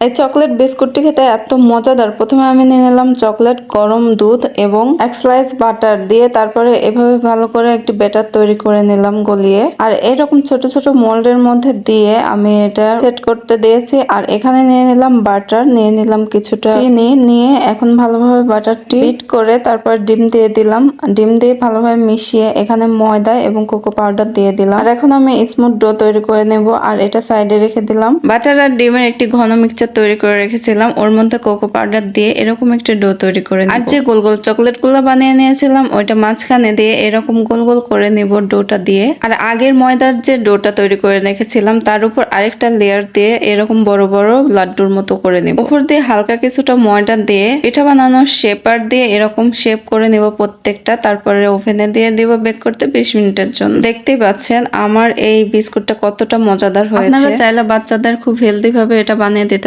এই চকলেট বিস্কুটটি খেতে এত মজাদার। প্রথমে আমি নিয়ে নিলাম চকলেট, গরম দুধ এবং এক স্লাইস বাটার দিয়ে তারপরে এভাবে ভালো করে একটি ব্যাটার তৈরি করে নিলাম গলিয়ে। আর এরকম ছোট ছোট মোল্ডের মধ্যে দিয়ে আমি এটা সেট করতে দিয়েছি। আর এখানে নিয়ে নিলাম বাটার, নিয়ে নিলাম কিছুটা চিনি, নিয়ে এখন ভালোভাবে বাটারটি বিট করে তারপর ডিম দিয়ে দিলাম। ডিম দিয়ে ভালোভাবে মিশিয়ে এখানে ময়দা এবং কোকো পাউডার দিয়ে দিলাম। আর এখন আমি স্মুথ ডো তৈরি করে নেব। আর এটা সাইডে রেখে দিলাম। বাটার আর ডিমের একটি ঘন মিক্সচার তৈরি করে রেখেছিলাম, ওর মধ্যে কোকো পাউডার দিয়ে এরকম একটা ডো তৈরি করে নেব। আর যে গোল গোল চকলেট গুলো বানিয়ে নিয়েছিলাম ওইটা মাঝখানে দিয়ে এরকম গোল গোল করে নিব ডোটা দিয়ে। আর আগের ময়দার যে ডোটা তৈরি করে রেখেছিলাম তার উপর আরেকটা লেয়ার দিয়ে এরকম বড় বড় লাড্ডুর মতো করে নিব। উপর দিয়ে হালকা কিছুটা ময়দা দিয়ে পিঠা বানানোর শেপার দিয়ে এরকম শেপ করে নিব প্রত্যেকটা। তারপরে ওভেনে দিয়ে দিব বেক করতে 20 মিনিটের জন্য। দেখতেই পাচ্ছেন আমার এই বিস্কুটটা কতটা মজাদার হয়েছে। আপনারা চাইলে বাচ্চাদের খুব হেলদি ভাবে এটা বানিয়ে দিতে